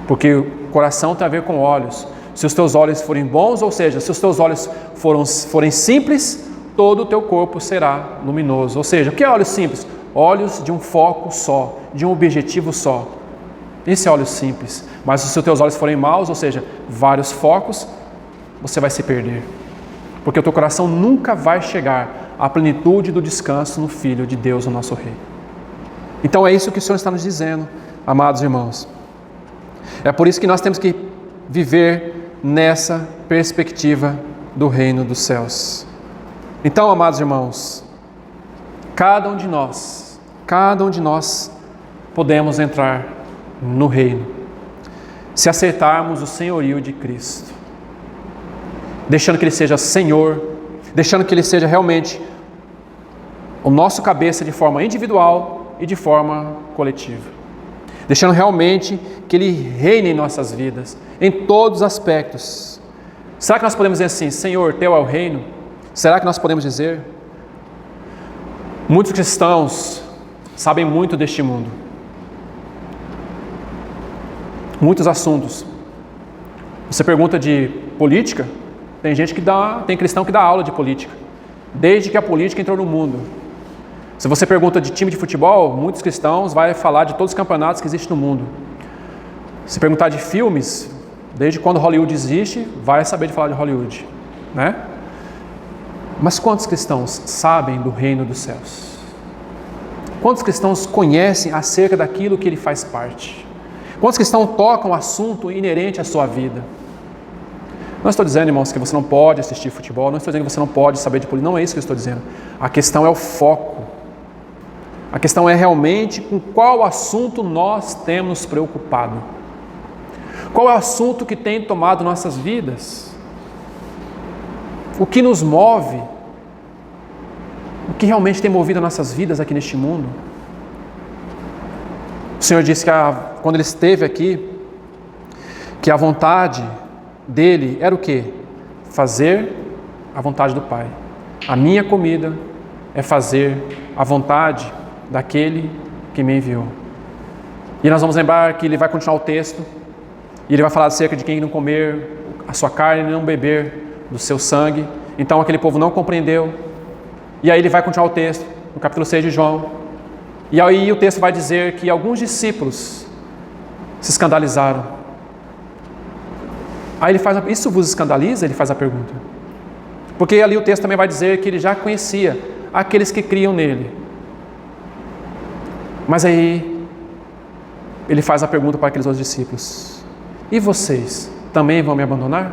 Porque o coração tem a ver com olhos. Se os teus olhos forem bons, ou seja, se os teus olhos forem simples, todo o teu corpo será luminoso. Ou seja, o que é olhos simples? Olhos de um foco só, de um objetivo só. Esse é olhos simples. Mas se os teus olhos forem maus, ou seja, vários focos, você vai se perder. Porque o teu coração nunca vai chegar à plenitude do descanso no Filho de Deus, o nosso Rei. Então é isso que o Senhor está nos dizendo, amados irmãos. É por isso que nós temos que viver nessa perspectiva do reino dos céus. Então, amados irmãos, cada um de nós podemos entrar no reino, se aceitarmos o senhorio de Cristo, deixando que Ele seja Senhor, deixando que Ele seja realmente o nosso cabeça de forma individual e de forma coletiva. Deixando realmente que Ele reine em nossas vidas, em todos os aspectos. Será que nós podemos dizer assim, Senhor, Teu é o reino? Será que nós podemos dizer? Muitos cristãos sabem muito deste mundo. Muitos assuntos. Você pergunta de política, tem cristão que dá aula de política, desde que a política entrou no mundo. Se você pergunta de time de futebol, muitos cristãos vão falar de todos os campeonatos que existem no mundo. Se perguntar de filmes, desde quando Hollywood existe, vai saber de falar de Hollywood, né? Mas quantos cristãos sabem do reino dos céus? Quantos cristãos conhecem acerca daquilo que ele faz parte? Quantos cristãos tocam o assunto inerente à sua vida? Não estou dizendo, irmãos, que você não pode assistir futebol, não estou dizendo que você não pode saber de política, não é isso que eu estou dizendo. A questão é o foco. A questão é realmente com qual assunto nós temos nos preocupado. Qual é o assunto que tem tomado nossas vidas? O que nos move? O que realmente tem movido nossas vidas aqui neste mundo? O Senhor disse que quando Ele esteve aqui, que a vontade dEle era o quê? Fazer a vontade do Pai. A minha comida é fazer a vontade daquele que me enviou. E nós vamos lembrar que ele vai continuar o texto, e ele vai falar acerca de quem não comer a sua carne e não beber do seu sangue. Então aquele povo não compreendeu. E aí ele vai continuar o texto, no capítulo 6 de João. E aí o texto vai dizer que alguns discípulos se escandalizaram. Aí ele faz, isso vos escandaliza? Ele faz a pergunta. Porque ali o texto também vai dizer que ele já conhecia aqueles que criam nele. Mas aí ele faz a pergunta para aqueles outros discípulos: e vocês também vão me abandonar?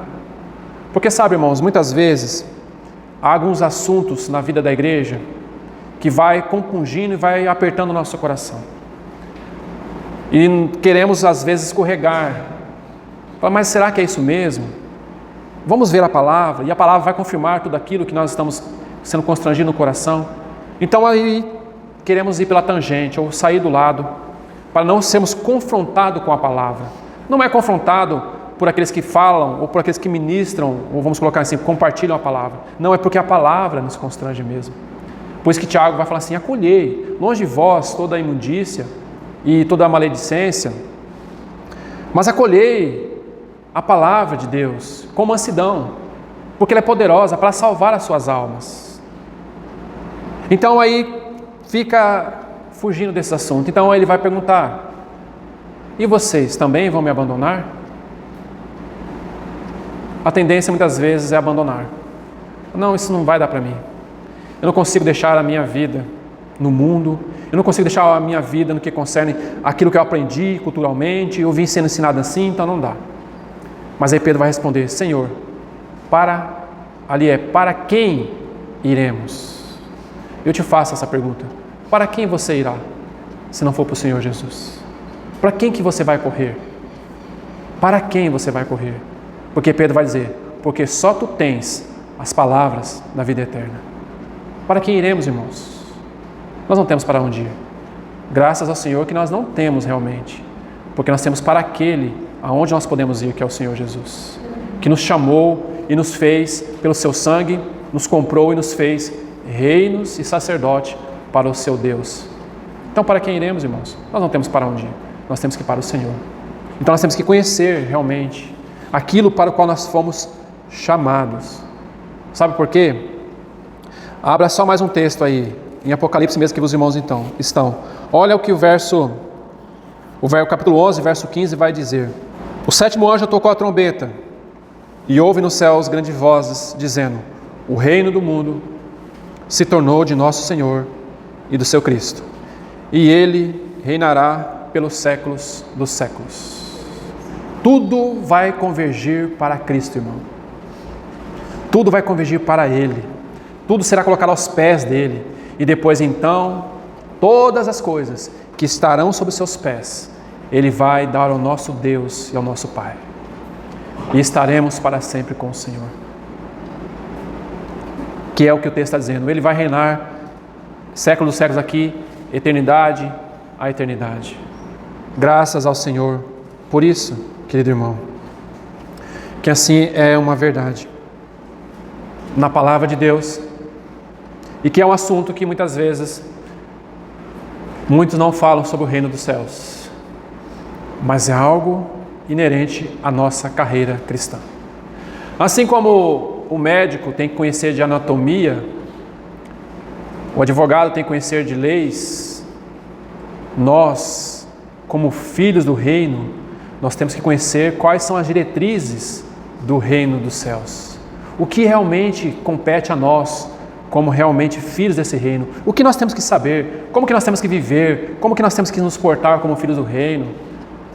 Porque sabe, irmãos, muitas vezes há alguns assuntos na vida da igreja que vai compungindo e vai apertando o nosso coração. E queremos às vezes escorregar. Mas será que é isso mesmo? Vamos ver a palavra, e a palavra vai confirmar tudo aquilo que nós estamos sendo constrangidos no coração. Então aí queremos ir pela tangente, ou sair do lado, para não sermos confrontados com a palavra. Não é confrontado por aqueles que falam, ou por aqueles que ministram, ou vamos colocar assim, compartilham a palavra. Não, é porque a palavra nos constrange mesmo. Por isso que Tiago vai falar assim: acolhei, longe de vós toda a imundícia e toda a maledicência, mas acolhei a palavra de Deus com mansidão, porque ela é poderosa para salvar as suas almas. Então aí fica fugindo desse assunto. Então ele vai perguntar: e vocês também vão me abandonar? A tendência muitas vezes é abandonar. Não, isso não vai dar para mim. Eu não consigo deixar a minha vida no mundo, eu não consigo deixar a minha vida no que concerne aquilo que eu aprendi culturalmente, eu vim sendo ensinado assim, então não dá. Mas aí Pedro vai responder: Senhor, para quem iremos? Eu te faço essa pergunta: para quem você irá, se não for para o Senhor Jesus? Para quem que você vai correr? Para quem você vai correr? Porque Pedro vai dizer: porque só tu tens as palavras da vida eterna. Para quem iremos, irmãos? Nós não temos para onde ir. Graças ao Senhor que nós não temos realmente, porque nós temos para aquele aonde nós podemos ir, que é o Senhor Jesus, que nos chamou e nos fez pelo seu sangue, nos comprou e nos fez reinos e sacerdote para o seu Deus. Então para quem iremos, irmãos? Nós não temos para onde ir, nós temos que ir para o Senhor. Então nós temos que conhecer realmente aquilo para o qual nós fomos chamados. Sabe por quê? Abra só mais um texto aí, em Apocalipse mesmo, que os irmãos então estão. Olha o que o capítulo 11, verso 15 vai dizer: o sétimo anjo tocou a trombeta, e houve nos céus grandes vozes, dizendo: o reino do mundo se tornou de nosso Senhor e do seu Cristo, e ele reinará pelos séculos dos séculos. Tudo vai convergir para Cristo, irmão. Tudo vai convergir para Ele. Tudo será colocado aos pés dele. E depois então, todas as coisas que estarão sob os seus pés, Ele vai dar ao nosso Deus e ao nosso Pai. E estaremos para sempre com o Senhor. Que é o que o texto está dizendo. Ele vai reinar séculos dos séculos aqui, eternidade a eternidade. Graças ao Senhor por isso, querido irmão. Que assim é uma verdade na palavra de Deus, e que é um assunto que muitas vezes muitos não falam sobre o reino dos céus, mas é algo inerente à nossa carreira cristã. Assim como o médico tem que conhecer de anatomia, o advogado tem que conhecer de leis, nós, como filhos do reino, nós temos que conhecer quais são as diretrizes do reino dos céus. O que realmente compete a nós, como realmente filhos desse reino. O que nós temos que saber, como que nós temos que viver, como que nós temos que nos portar como filhos do reino.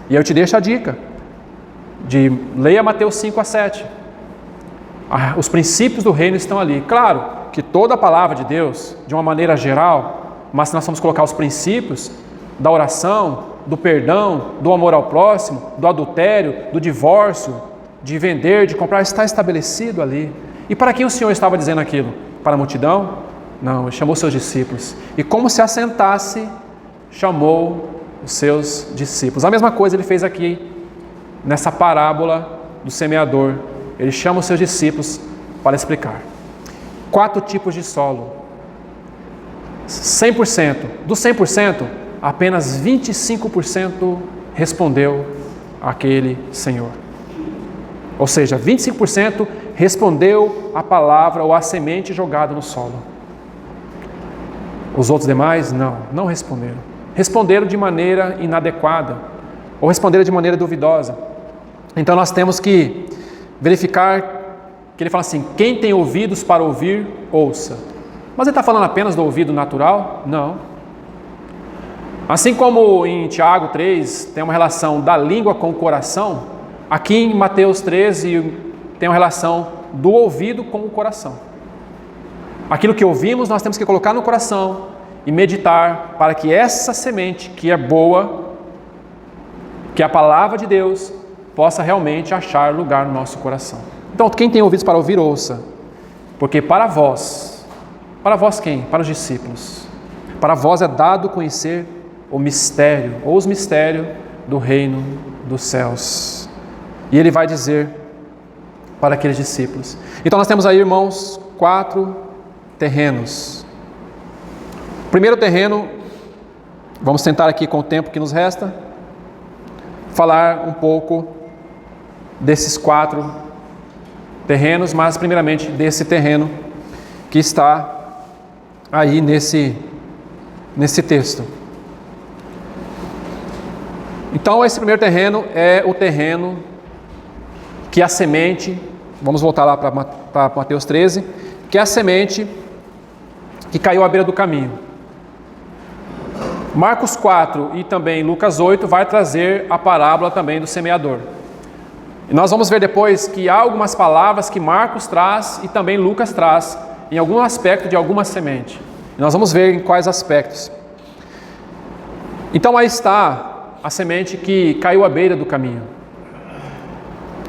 E eu te deixo a dica de leia Mateus 5 a 7. Os princípios do reino estão ali. Claro que toda a palavra de Deus, de uma maneira geral, mas se nós vamos colocar os princípios da oração, do perdão, do amor ao próximo, do adultério, do divórcio, de vender, de comprar, está estabelecido ali. E para quem o Senhor estava dizendo aquilo? Para a multidão? Não, Ele chamou seus discípulos. E como se assentasse, chamou os seus discípulos. A mesma coisa Ele fez aqui, nessa parábola do semeador. Ele chama os seus discípulos para explicar. 4 tipos de solo. 100%. Do 100%, apenas 25% respondeu àquele Senhor. Ou seja, 25% respondeu a palavra ou a semente jogada no solo. Os outros demais, não responderam. Responderam de maneira inadequada ou responderam de maneira duvidosa. Então nós temos que verificar que ele fala assim: quem tem ouvidos para ouvir, ouça. Mas ele está falando apenas do ouvido natural? Não. Assim como em Tiago 3 tem uma relação da língua com o coração, aqui em Mateus 13 tem uma relação do ouvido com o coração. Aquilo que ouvimos nós temos que colocar no coração e meditar para que essa semente que é boa, que é a palavra de Deus, possa realmente achar lugar no nosso coração. Então, quem tem ouvidos para ouvir, ouça. Porque para vós quem? Para os discípulos. Para vós é dado conhecer o mistério, ou os mistérios do reino dos céus. E ele vai dizer para aqueles discípulos. Então nós temos aí, irmãos, 4 terrenos. O primeiro terreno, vamos tentar aqui com o tempo que nos resta, falar um pouco desses 4 terrenos, mas primeiramente desse terreno que está aí nesse texto. Então esse primeiro terreno é o terreno que a semente, vamos voltar lá para Mateus 13, que é a semente que caiu à beira do caminho. Marcos 4 e também Lucas 8 vai trazer a parábola também do semeador. E nós vamos ver depois que há algumas palavras que Marcos traz e também Lucas traz em algum aspecto de alguma semente. E nós vamos ver em quais aspectos. Então aí está a semente que caiu à beira do caminho.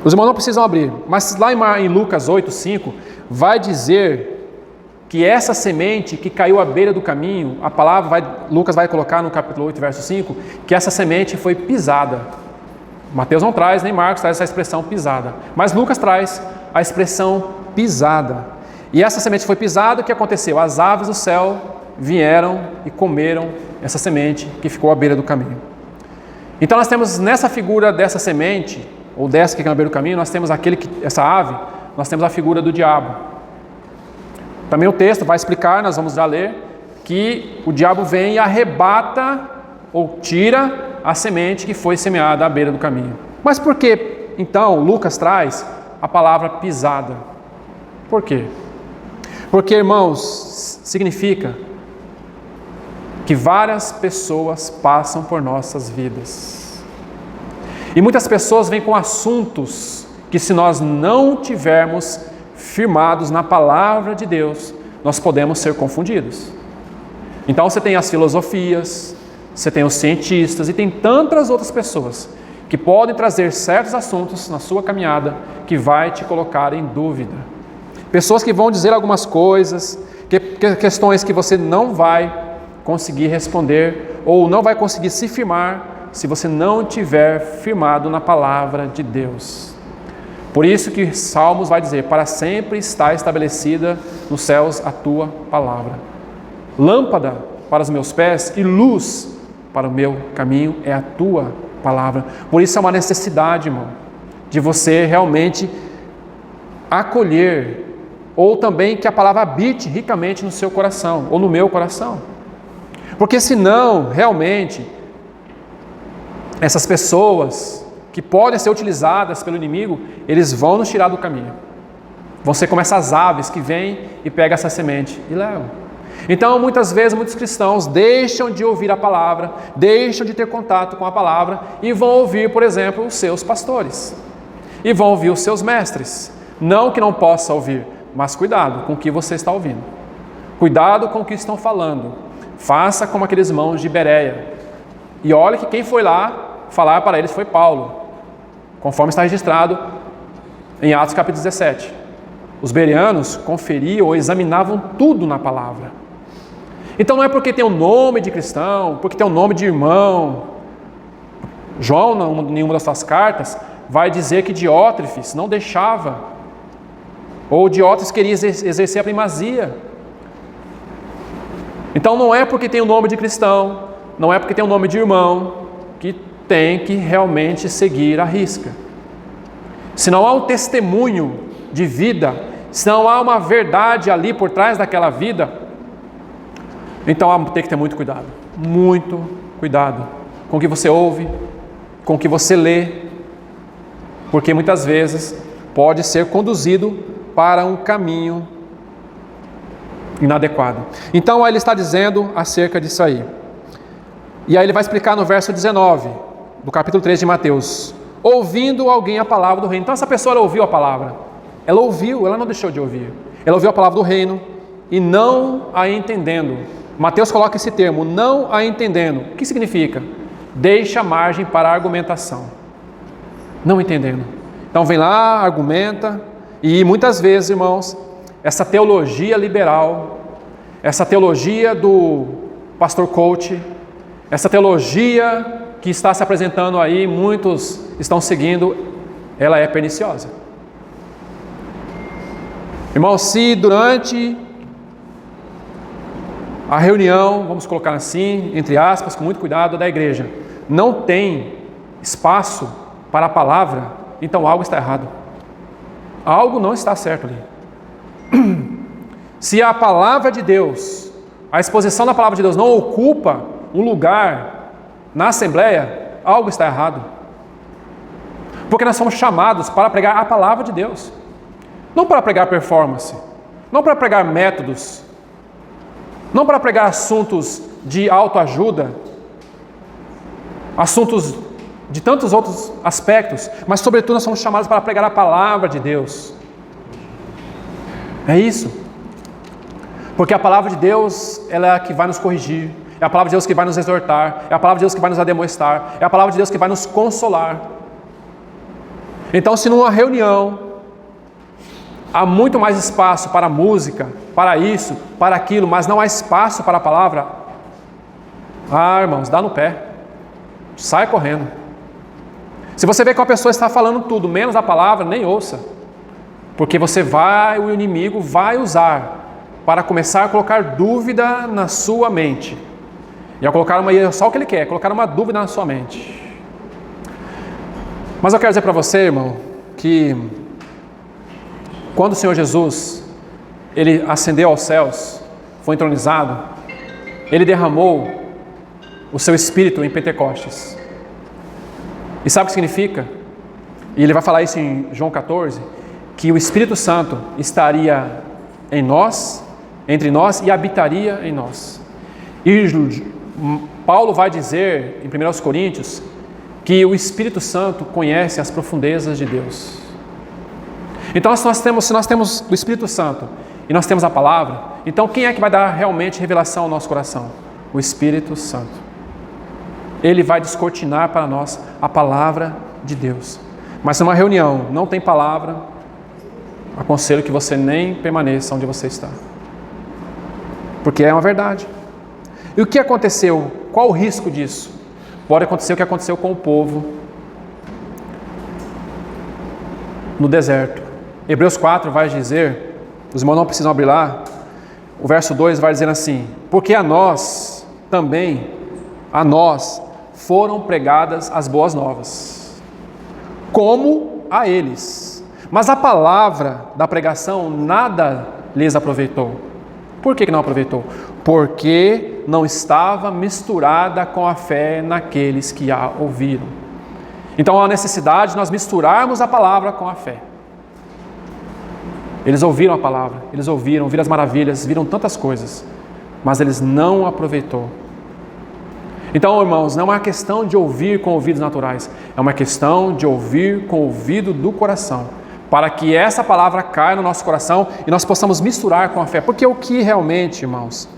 Os irmãos não precisam abrir, mas lá em Lucas 8:5 vai dizer que essa semente que caiu à beira do caminho, a palavra Lucas vai colocar no capítulo 8, verso 5, que essa semente foi pisada. Mateus não traz, nem Marcos traz essa expressão pisada, mas Lucas traz a expressão pisada. E essa semente foi pisada, o que aconteceu? As aves do céu vieram e comeram essa semente que ficou à beira do caminho. Então nós temos nessa figura dessa semente, ou dessa que caiu à beira do caminho, nós temos essa ave, nós temos a figura do diabo. Também o texto vai explicar, nós vamos já ler, que o diabo vem e arrebata ou tira a semente que foi semeada à beira do caminho. Mas por que, então, Lucas traz a palavra pisada? Por quê? Porque, irmãos, significa que várias pessoas passam por nossas vidas. E muitas pessoas vêm com assuntos que, se nós não tivermos firmados na palavra de Deus, nós podemos ser confundidos. Então você tem as filosofias, você tem os cientistas e tem tantas outras pessoas que podem trazer certos assuntos na sua caminhada que vai te colocar em dúvida. Pessoas que vão dizer algumas coisas, questões que você não vai conseguir responder ou não vai conseguir se firmar se você não tiver firmado na palavra de Deus. Por isso que Salmos vai dizer: para sempre está estabelecida nos céus a tua palavra. Lâmpada para os meus pés e luz para o meu caminho é a tua palavra. Por isso é uma necessidade, irmão, de você realmente acolher, ou também que a palavra habite ricamente no seu coração, ou no meu coração. Porque senão, realmente, essas pessoas que podem ser utilizadas pelo inimigo, eles vão nos tirar do caminho. Vão ser como essas aves que vêm e pegam essa semente e levam. Então, muitas vezes, muitos cristãos deixam de ouvir a palavra, deixam de ter contato com a palavra e vão ouvir, por exemplo, os seus pastores. E vão ouvir os seus mestres. Não que não possa ouvir, mas cuidado com o que você está ouvindo. Cuidado com o que estão falando. Faça como aqueles irmãos de Bereia. E olha que quem foi lá falar para eles foi Paulo, conforme está registrado em Atos capítulo 17. Os bereanos conferiam ou examinavam tudo na palavra. Então não é porque tem um nome de cristão, porque tem um nome de irmão. João, em nenhuma das suas cartas, vai dizer que Diótrefes não deixava Ou Diótrefes queria exercer a primazia. Então não é porque tem o nome de cristão, não é porque tem o nome de irmão, que tem que realmente seguir a risca. Se não há um testemunho de vida, se não há uma verdade ali por trás daquela vida, então tem que ter muito cuidado com o que você ouve, com o que você lê, porque muitas vezes pode ser conduzido para um caminho inadequado. Então ele está dizendo acerca disso aí. E aí ele vai explicar no verso 19 do capítulo 3 de Mateus: ouvindo alguém a palavra do reino. Então essa pessoa, ela ouviu a palavra, ela ouviu, ela não deixou de ouvir, ela ouviu a palavra do reino e não a entendendo. Mateus coloca esse termo, não a entendendo. O que significa? Deixa margem para a argumentação. Não entendendo. Então vem lá, argumenta, e muitas vezes, irmãos, essa teologia liberal, essa teologia do pastor coach, essa teologia que está se apresentando aí, muitos estão seguindo, ela é perniciosa. Irmão, se durante a reunião, vamos colocar assim, entre aspas, com muito cuidado, da igreja, não tem espaço para a palavra, então algo está errado. Algo não está certo ali. Se a palavra de Deus, a exposição da palavra de Deus não ocupa um lugar na Assembleia, algo está errado. Porque nós somos chamados para pregar a palavra de Deus. Não para pregar performance, não para pregar métodos, não para pregar assuntos de autoajuda, assuntos de tantos outros aspectos, mas sobretudo nós somos chamados para pregar a palavra de Deus. É isso. Porque a palavra de Deus, ela é a que vai nos corrigir, é a palavra de Deus que vai nos exortar, é a palavra de Deus que vai nos ademoestar, é a palavra de Deus que vai nos consolar. Então, se numa reunião há muito mais espaço para a música, para isso, para aquilo, mas não há espaço para a palavra, irmãos, dá no pé, sai correndo. Se você vê que a pessoa está falando tudo, menos a palavra, nem ouça, porque o inimigo vai usar para começar a colocar dúvida na sua mente. E ao colocar só o que ele quer, colocar uma dúvida na sua mente. Mas eu quero dizer para você, irmão, que quando o Senhor Jesus, ele ascendeu aos céus, foi entronizado, ele derramou o seu Espírito em Pentecostes. E sabe o que significa? E ele vai falar isso em João 14, que o Espírito Santo estaria em nós, entre nós, e habitaria em nós. E Paulo vai dizer em 1 Coríntios que o Espírito Santo conhece as profundezas de Deus. Então, se nós temos o Espírito Santo e nós temos a palavra, então quem é que vai dar realmente revelação ao nosso coração? O Espírito Santo. Ele vai descortinar para nós a palavra de Deus. Mas se numa reunião não tem palavra, aconselho que você nem permaneça onde você está. Porque é uma verdade. E o que aconteceu? Qual o risco disso? Pode acontecer o que aconteceu com o povo no deserto. Hebreus 4 vai dizer, os irmãos não precisam abrir lá, o verso 2 vai dizer assim: porque a nós também, foram pregadas as boas novas, como a eles. Mas a palavra da pregação nada lhes aproveitou. Por que não aproveitou? Porque não estava misturada com a fé naqueles que a ouviram. Então há necessidade de nós misturarmos a palavra com a fé. Eles ouviram a palavra, viram as maravilhas, viram tantas coisas, mas eles não aproveitou. Então, irmãos, não é uma questão de ouvir com ouvidos naturais, é uma questão de ouvir com o ouvido do coração, para que essa palavra caia no nosso coração e nós possamos misturar com a fé. Porque o que realmente, irmãos,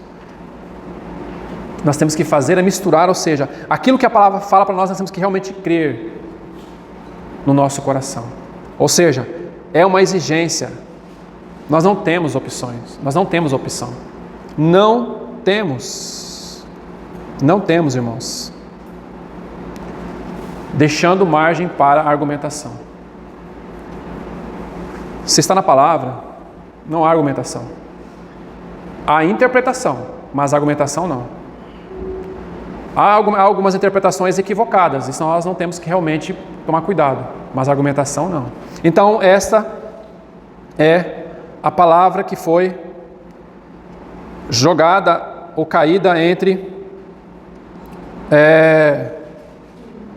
nós temos que fazer é misturar, ou seja, aquilo que a palavra fala para nós temos que realmente crer no nosso coração. Ou seja, é uma exigência. Nós não temos opções, nós não temos opção. Não temos, irmãos. Deixando margem para a argumentação. Se está na palavra, Não há argumentação. Há interpretação, mas argumentação não. Há algumas interpretações equivocadas, isso nós não temos que realmente tomar cuidado, mas argumentação não. Então, esta é a palavra que foi jogada ou caída entre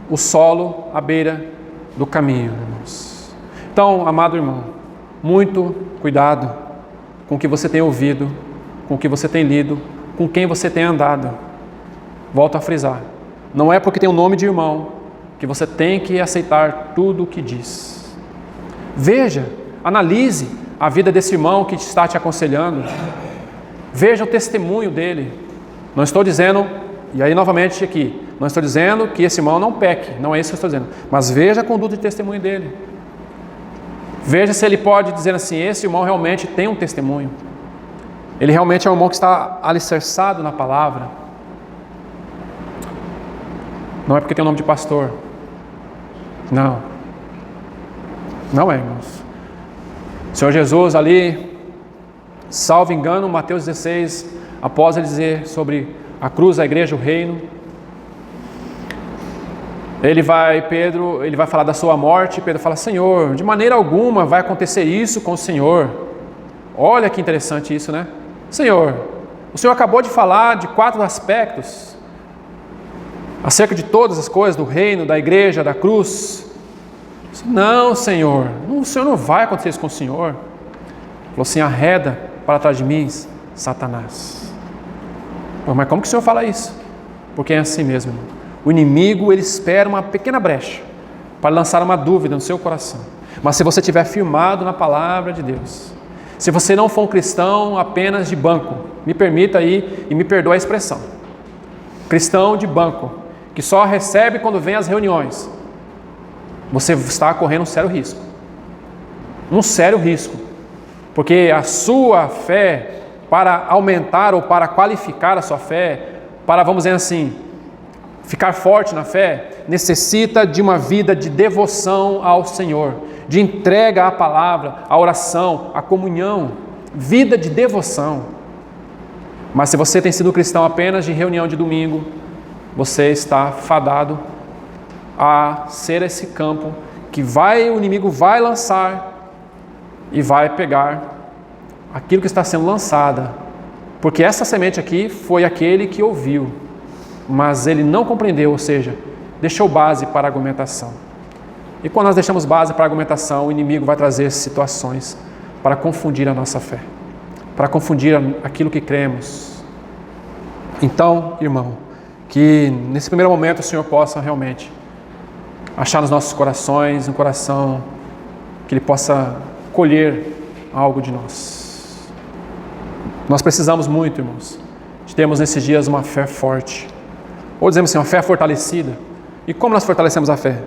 o solo à beira do caminho, irmãos. Então, amado irmão, muito cuidado com o que você tem ouvido, com o que você tem lido, com quem você tem andado. Volto a frisar, não é porque tem um nome de irmão que você tem que aceitar tudo o que diz. Veja, analise a vida desse irmão que está te aconselhando. Veja o testemunho dele. Não estou dizendo, e aí novamente aqui, não estou dizendo que esse irmão não peque, não é isso que eu estou dizendo, mas veja a conduta de testemunho dele. Veja se ele pode dizer assim, esse irmão realmente tem um testemunho. Ele realmente é um irmão que está alicerçado na palavra. Não é porque tem o nome de pastor. Não. Não é, irmãos. O Senhor Jesus ali, salvo engano, Mateus 16, após ele dizer sobre a cruz, a igreja, o reino, ele vai falar da sua morte, e Pedro fala, Senhor, de maneira alguma vai acontecer isso com o Senhor. Olha que interessante isso, né? Senhor, o Senhor acabou de falar de 4 aspectos, acerca de todas as coisas, do reino, da igreja, da cruz. Não, Senhor, o Senhor não vai acontecer isso com o Senhor. Falou assim, arreda para trás de mim, Satanás. Pô, mas como que o Senhor fala isso? Porque é assim mesmo. O inimigo, ele espera uma pequena brecha para lançar uma dúvida no seu coração. Mas se você estiver firmado na palavra de Deus, se você não for um cristão apenas de banco, me permita aí e me perdoe a expressão, cristão de banco, que só recebe quando vem às reuniões, você está correndo um sério risco. Um sério risco. Porque a sua fé, para aumentar ou para qualificar a sua fé, para, vamos dizer assim, ficar forte na fé, necessita de uma vida de devoção ao Senhor, de entrega à palavra, à oração, à comunhão, vida de devoção. Mas se você tem sido cristão apenas de reunião de domingo, você está fadado a ser esse campo que o inimigo vai lançar e vai pegar aquilo que está sendo lançada, porque essa semente aqui foi aquele que ouviu, mas ele não compreendeu, ou seja, deixou base para a argumentação. E quando nós deixamos base para a argumentação, o inimigo vai trazer situações para confundir a nossa fé, para confundir aquilo que cremos. Então, irmão, que nesse primeiro momento o Senhor possa realmente achar nos nossos corações, um coração que Ele possa colher algo de nós. Nós precisamos muito, irmãos, de termos nesses dias uma fé forte, ou dizemos assim, uma fé fortalecida. E como nós fortalecemos a fé?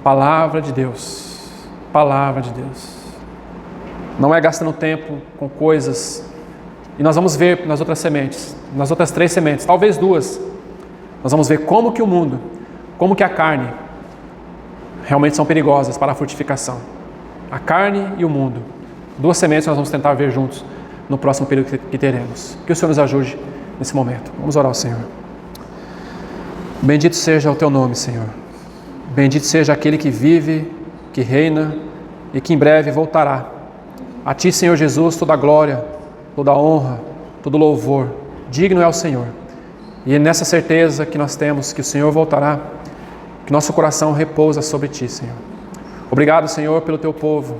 Palavra de Deus. Palavra de Deus. Não é gastando tempo com coisas. E nós vamos ver nas outras sementes, nas outras 3 sementes, talvez 2, nós vamos ver como que o mundo, como que a carne realmente são perigosas para a frutificação. A carne e o mundo. 2 sementes nós vamos tentar ver juntos no próximo período que teremos. Que o Senhor nos ajude nesse momento. Vamos orar ao Senhor. Bendito seja o Teu nome, Senhor. Bendito seja aquele que vive, que reina e que em breve voltará. A Ti, Senhor Jesus, toda a glória, toda a honra, todo louvor. Digno é o Senhor. E é nessa certeza que nós temos que o Senhor voltará, que nosso coração repousa sobre Ti, Senhor. Obrigado, Senhor, pelo Teu povo.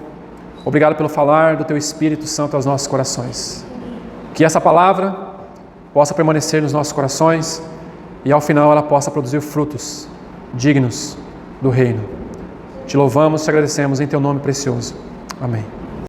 Obrigado pelo falar do Teu Espírito Santo aos nossos corações. Que essa palavra possa permanecer nos nossos corações e ao final ela possa produzir frutos dignos do reino. Te louvamos e te agradecemos em Teu nome precioso. Amém.